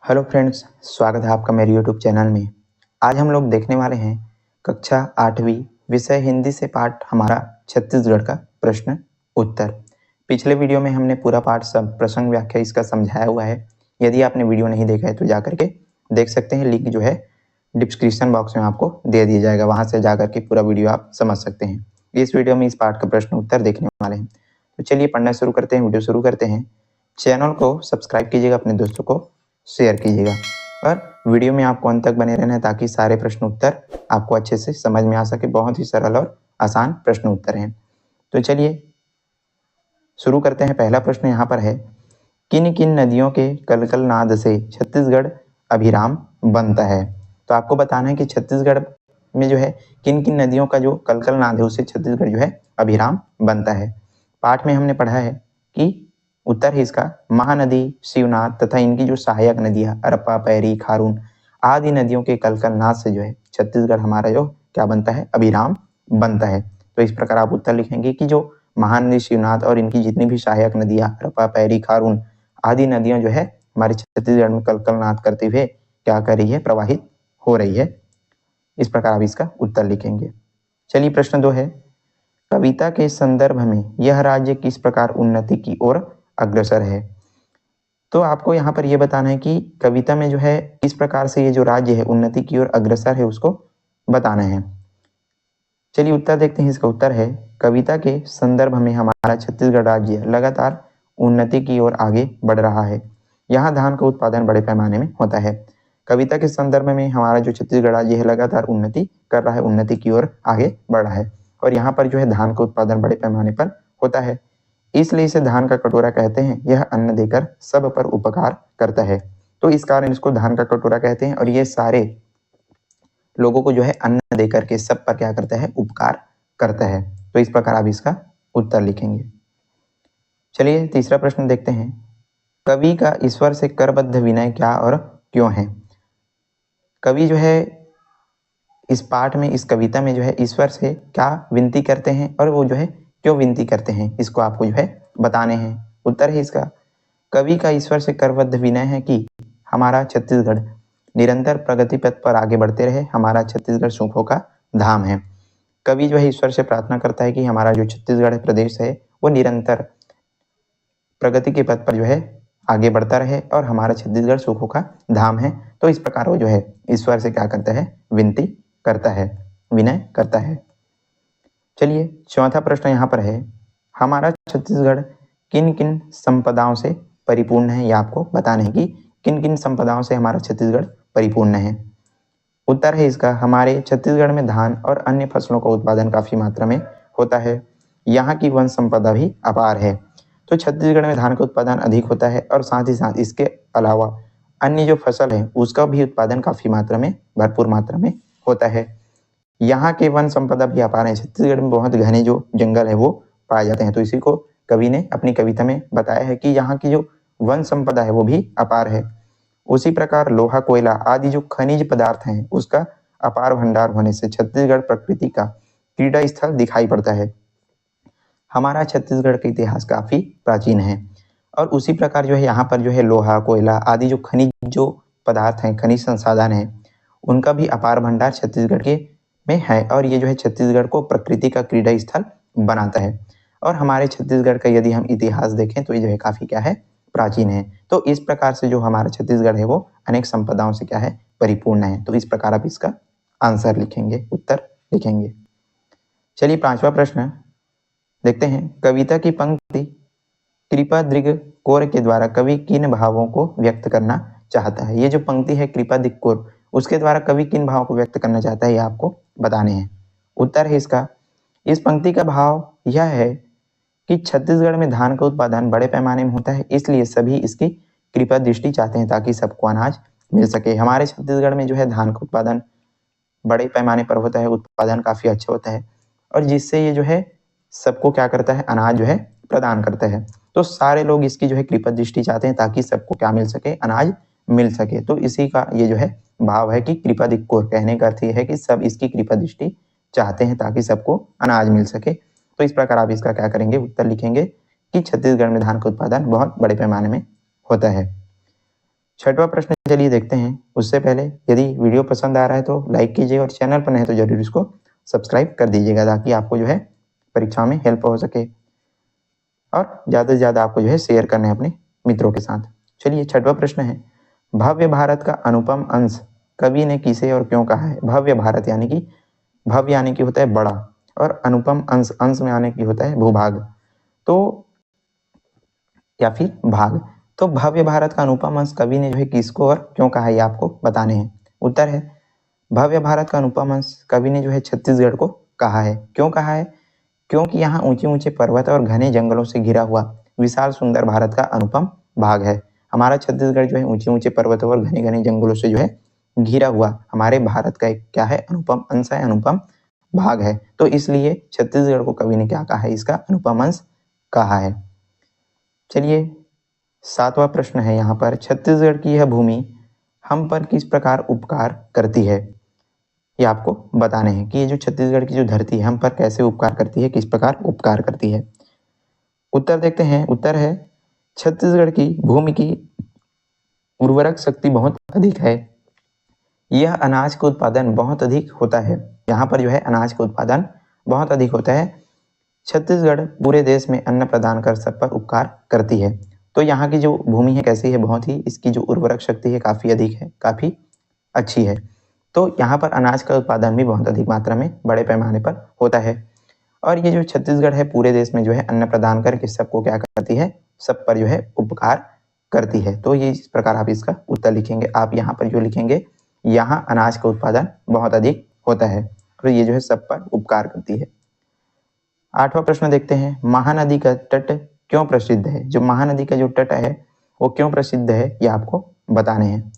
Hello friends, स्वागत है आपका मेरे यूट्यूब चैनल में। आज हम लोग देखने वाले हैं कक्षा 8वीं विषय हिंदी से पाठ हमारा छत्तीसगढ़ का प्रश्न उत्तर। पिछले वीडियो में हमने पूरा पाठ सब प्रसंग व्याख्या इसका समझाया हुआ है। यदि आपने वीडियो नहीं देखा है तो जा करके देख सकते हैं। लिंक जो है डिस्क्रिप्शन बॉक्स में आपको दे दिया जाएगा, वहाँ से जा करके पूरा वीडियो आप समझ सकते हैं। इस वीडियो में इस पाठ का प्रश्न उत्तर देखने वाले हैं। तो चलिए पढ़ना शुरू करते हैं, वीडियो शुरू करते हैं। चैनल को सब्सक्राइब कीजिएगा, अपने दोस्तों को शेयर कीजिएगा और वीडियो में आपको अंत तक बने रहना है ताकि सारे प्रश्न उत्तर आपको अच्छे से समझ में आ सके। बहुत ही सरल और आसान प्रश्न उत्तर हैं। तो चलिए शुरू करते हैं। पहला प्रश्न यहाँ पर है, किन किन नदियों के कलकल नाद से छत्तीसगढ़ अभिराम बनता है। तो आपको बताना है कि छत्तीसगढ़ में जो है किन किन नदियों का जो कलकल नाद है उससे छत्तीसगढ़ जो है अभिराम बनता है। पाठ में हमने पढ़ा है कि उत्तर है इसका महानदी, शिवनाथ तथा इनकी जो सहायक नदियां अरप्पा, पैरी, खारून आदि नदियों के कलकल नाद से जो है छत्तीसगढ़ हमारा जो क्या बनता है, अभिराम बनता है। तो इस प्रकार आप उत्तर लिखेंगे कि जो महानदी, शिवनाथ और इनकी जितनी भी सहायक नदियां अरप्पा, पैरी, खारून आदि नदियां जो है हमारे छत्तीसगढ़ में कलकल नाद करते हुए क्या कर रही है, प्रवाहित हो रही है। इस प्रकार आप इसका उत्तर लिखेंगे। चलिए प्रश्न 2 है, कविता के संदर्भ में यह राज्य किस प्रकार उन्नति की ओर अग्रसर है। तो आपको यहाँ पर यह बताना है कि कविता में जो है किस प्रकार से ये जो राज्य है उन्नति की ओर अग्रसर है उसको बताना है। चलिए उत्तर देखते हैं। इसका उत्तर है, कविता के संदर्भ में हमारा छत्तीसगढ़ राज्य लगातार उन्नति की ओर आगे बढ़ रहा है। यहाँ धान का उत्पादन बड़े पैमाने में होता है। कविता के संदर्भ में हमारा जो छत्तीसगढ़ राज्य है लगातार उन्नति कर रहा है, उन्नति की ओर आगे बढ़ रहा है और यहाँ पर जो है धान का उत्पादन बड़े पैमाने पर होता है, इसलिए इसे धान का कटोरा कहते हैं। यह अन्न देकर सब पर उपकार करता है, तो इस कारण इसको धान का कटोरा कहते हैं और ये सारे लोगों को जो है अन्न देकर के सब पर क्या करता है, उपकार करता है। तो इस प्रकार आप इसका उत्तर लिखेंगे। चलिए तीसरा प्रश्न देखते हैं, कवि का ईश्वर से करबद्ध विनय क्या और क्यों है। कवि जो है इस पाठ में, इस कविता में जो है ईश्वर से क्या विनती करते हैं और वो जो है क्यों विनती करते हैं, इसको आपको जो है बताने हैं। उत्तर है इसका, कवि का ईश्वर से करबद्ध विनय है कि हमारा छत्तीसगढ़ निरंतर प्रगति पथ पर आगे बढ़ते रहे। हमारा छत्तीसगढ़ सुखों का धाम है। कवि जो है ईश्वर से प्रार्थना करता है कि हमारा जो छत्तीसगढ़ प्रदेश है वो निरंतर प्रगति के पथ पर जो है आगे बढ़ता रहे और हमारा छत्तीसगढ़ सुखों का धाम है। तो इस प्रकार वो जो है ईश्वर से क्या करता है, विनती करता है, विनय करता है। चलिए चौथा प्रश्न यहाँ पर है, हमारा छत्तीसगढ़ किन किन संपदाओं से परिपूर्ण है। यह आपको बताना है कि किन किन संपदाओं से हमारा छत्तीसगढ़ परिपूर्ण है। उत्तर है इसका, हमारे छत्तीसगढ़ में धान और अन्य फसलों का उत्पादन काफी मात्रा में होता है। यहाँ की वन संपदा भी अपार है। तो छत्तीसगढ़ में धान का उत्पादन अधिक होता है और साथ ही साथ इसके अलावा अन्य जो फसल है उसका भी उत्पादन काफी मात्रा में, भरपूर मात्रा में होता है। यहाँ के वन संपदा भी अपार है। छत्तीसगढ़ में बहुत घने जो जंगल है वो पाए जाते हैं। तो इसी को कवि ने अपनी कविता में बताया है कि यहाँ की जो वन संपदा है वो भी अपार है। उसी प्रकार लोहा, कोयला आदि जो खनिज पदार्थ हैं उसका अपार भंडार होने से छत्तीसगढ़ प्रकृति का क्रीड़ा स्थल दिखाई पड़ता है। हमारा छत्तीसगढ़ का इतिहास काफी प्राचीन है और उसी प्रकार जो है यहाँ पर जो है लोहा, कोयला आदि जो खनिज जो पदार्थ हैं, खनिज संसाधन हैं, उनका भी अपार भंडार छत्तीसगढ़ के में है और ये जो है छत्तीसगढ़ को प्रकृति का क्रीड़ा स्थल बनाता है। और हमारे छत्तीसगढ़ का यदि हम इतिहास देखें तो ये जो है काफी क्या है, प्राचीन है। तो इस प्रकार से जो हमारा छत्तीसगढ़ है वो अनेक संपदाओं से क्या है, परिपूर्ण है। तो इस प्रकार आप इसका आंसर लिखेंगे, उत्तर लिखेंगे। चलिए पांचवा प्रश्न देखते हैं, कविता की पंक्ति कृपा दृग कोर के द्वारा कवि किन भावों को व्यक्त करना चाहता है। ये जो पंक्ति है कृपा दृग कोर, उसके द्वारा कवि किन भावों को व्यक्त करना चाहता है ये आपको बताने हैं। उत्तर है इसका, इस पंक्ति का भाव यह है कि छत्तीसगढ़ में धान का उत्पादन बड़े पैमाने में होता है, इसलिए सभी इसकी कृपा दृष्टि चाहते हैं ताकि सबको अनाज मिल सके। हमारे छत्तीसगढ़ में जो है धान का उत्पादन बड़े पैमाने पर होता है, उत्पादन काफी अच्छा होता है और जिससे ये जो है सबको क्या करता है, अनाज जो है प्रदान करता है। तो सारे लोग इसकी जो है कृपा दृष्टि चाहते हैं ताकि सबको क्या मिल सके, अनाज मिल सके। तो इसी का ये जो है भाव है कि कृपा दिक्कोर, कहने का अर्थ ये है कि सब इसकी कृपा दृष्टि चाहते हैं ताकि सबको अनाज मिल सके। तो इस प्रकार आप इसका क्या करेंगे, उत्तर लिखेंगे कि छत्तीसगढ़ में धान का उत्पादन बहुत बड़े पैमाने में होता है। छठवां प्रश्न चलिए देखते हैं। उससे पहले यदि वीडियो पसंद आ रहा है तो लाइक कीजिए और चैनल पर नए हैं तो जरूर इसको सब्सक्राइब कर दीजिएगा ताकि आपको जो है परीक्षा में हेल्प हो सके और ज़्यादा से ज़्यादा आपको जो है शेयर करना है अपने मित्रों के साथ। चलिए 6वां प्रश्न है, भव्य भारत का अनुपम अंश कवि ने किसे और क्यों कहा है? भव्य भारत यानी कि भव्य यानी कि होता है बड़ा और अनुपम अंश, अंश में आने की होता है भूभाग तो या फिर भाग। तो भव्य भारत का अनुपम अंश कवि ने जो है किसको और क्यों कहा है ये आपको बताने हैं। उत्तर है भव्य भारत का अनुपम अंश कवि ने जो है छत्तीसगढ़ को कहा है। क्यों कहा है? क्योंकि यहाँ ऊंचे ऊंचे पर्वत और घने जंगलों से घिरा हुआ विशाल सुंदर भारत का अनुपम भाग है। हमारा छत्तीसगढ़ जो है ऊंचे ऊंचे पर्वतों और घने घने जंगलों से जो है घिरा हुआ हमारे भारत का एक क्या है? अनुपम अंश है, अनुपम भाग है। तो इसलिए छत्तीसगढ़ को कवि ने क्या कहा है? इसका अनुपम अंश कहा है। चलिए 7वां प्रश्न है यहाँ पर, छत्तीसगढ़ की यह भूमि हम पर किस प्रकार उपकार करती है? ये आपको बताने हैं कि ये जो छत्तीसगढ़ की जो धरती है हम पर कैसे उपकार करती है, किस प्रकार उपकार करती है। उत्तर देखते हैं। उत्तर है छत्तीसगढ़ की भूमि की उर्वरक शक्ति बहुत अधिक है। यह अनाज का उत्पादन बहुत अधिक होता है। यहाँ पर जो है अनाज का उत्पादन बहुत अधिक होता है। छत्तीसगढ़ पूरे देश में अन्न प्रदान कर सब पर उपकार करती है। तो यहाँ की जो भूमि है कैसी है? बहुत ही, इसकी जो उर्वरक शक्ति है काफ़ी अधिक है, काफ़ी अच्छी है। तो यहाँ पर अनाज का उत्पादन भी बहुत अधिक मात्रा में बड़े पैमाने पर होता है। और ये जो छत्तीसगढ़ है पूरे देश में जो है अन्न प्रदान करके सबको क्या करती है? सब पर जो है उपकार करती है। तो ये इस प्रकार आप इसका उत्तर लिखेंगे। आप यहाँ पर जो लिखेंगे, यहाँ अनाज का उत्पादन बहुत अधिक होता है और ये जो है सब पर उपकार करती है। 8वां प्रश्न देखते हैं, महानदी का तट क्यों प्रसिद्ध है? जो महानदी का जो तट है वो क्यों प्रसिद्ध है ये आपको बताने हैं।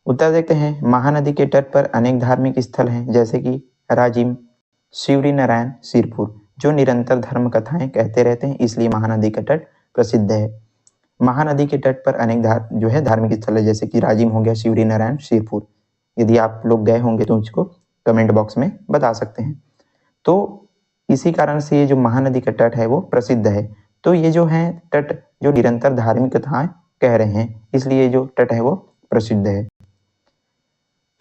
उत्तर देखते हैं, महानदी के तट पर अनेक धार्मिक स्थल हैं जैसे कि राजिम, शिवरी नारायण, सिरपुर, जो निरंतर धर्म कथाएं कहते रहते हैं, इसलिए महानदी का तट प्रसिद्ध है। महानदी के तट पर अनेक जो है धार्मिक स्थल है जैसे कि राजिम हो गया, शिवरी नारायण, सिरपुर। यदि आप लोग गए होंगे तो उसको कमेंट बॉक्स में बता सकते हैं। तो इसी कारण से ये जो महानदी का तट है वो प्रसिद्ध है। तो ये जो है तट जो निरंतर धार्मिक कथाएं कह रहे हैं, इसलिए जो तट है वो प्रसिद्ध है।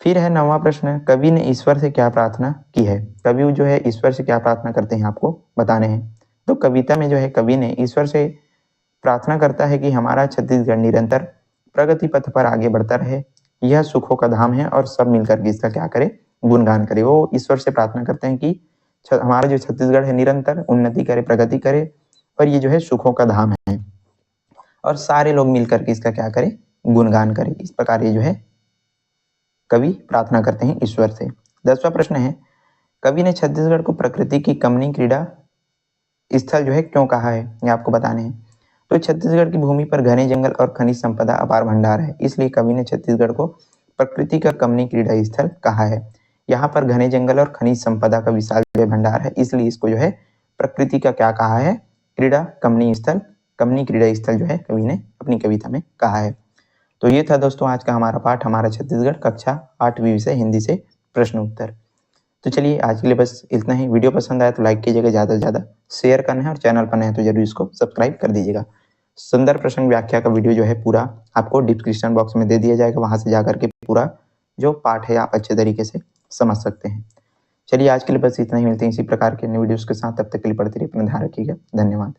फिर है 9वां प्रश्न, कवि ने ईश्वर से क्या प्रार्थना की है? कवि जो है ईश्वर से क्या प्रार्थना करते हैं आपको बताने हैं। तो कविता में जो है कवि ने ईश्वर से प्रार्थना करता है कि हमारा छत्तीसगढ़ निरंतर प्रगति पथ पर आगे बढ़ता रहे, यह सुखों का धाम है और सब मिलकर के इसका क्या करे? गुणगान करे। वो ईश्वर से प्रार्थना करते हैं कि हमारा जो छत्तीसगढ़ है निरंतर उन्नति करे, प्रगति करे और ये जो है सुखों का धाम है और सारे लोग मिलकर के इसका क्या करे? गुणगान करे। इस प्रकार ये जो है कवि प्रार्थना करते हैं ईश्वर से। 10वां प्रश्न है, कवि ने छत्तीसगढ़ को प्रकृति की कमनीय क्रीड़ा स्थल जो है क्यों कहा है? ये आपको बताने हैं। तो छत्तीसगढ़ की भूमि पर घने जंगल और खनिज संपदा अपार भंडार है, इसलिए कवि ने छत्तीसगढ़ को प्रकृति का कमनीय क्रीड़ा स्थल कहा है। यहाँ पर घने जंगल और खनिज संपदा का विशाल भंडार है, इसलिए इसको जो है प्रकृति का क्या कहा है? क्रीड़ा कमनीय स्थल, कमनीय क्रीड़ा स्थल जो है कवि ने अपनी कविता में कहा है। तो ये था दोस्तों आज का हमारा पाठ, हमारा छत्तीसगढ़ कक्षा 8वीं विषय हिंदी से प्रश्न उत्तर। तो चलिए आज के लिए बस इतना ही। वीडियो पसंद आया तो लाइक कीजिएगा, ज़्यादा से ज़्यादा शेयर करना है और चैनल पर नए हैं तो जरूर इसको सब्सक्राइब कर दीजिएगा। सुंदर प्रश्न व्याख्या का वीडियो जो है पूरा आपको डिस्क्रिप्शन बॉक्स में दे दिया जाएगा, वहां से जाकर के पूरा जो पाठ है आप अच्छे तरीके से समझ सकते हैं। चलिए आज के लिए बस इतना ही, मिलते हैं इसी प्रकार के अन्य वीडियोस के साथ। तब तक के लिए पढ़ते रहिए, अपना ध्यान रखिएगा। धन्यवाद।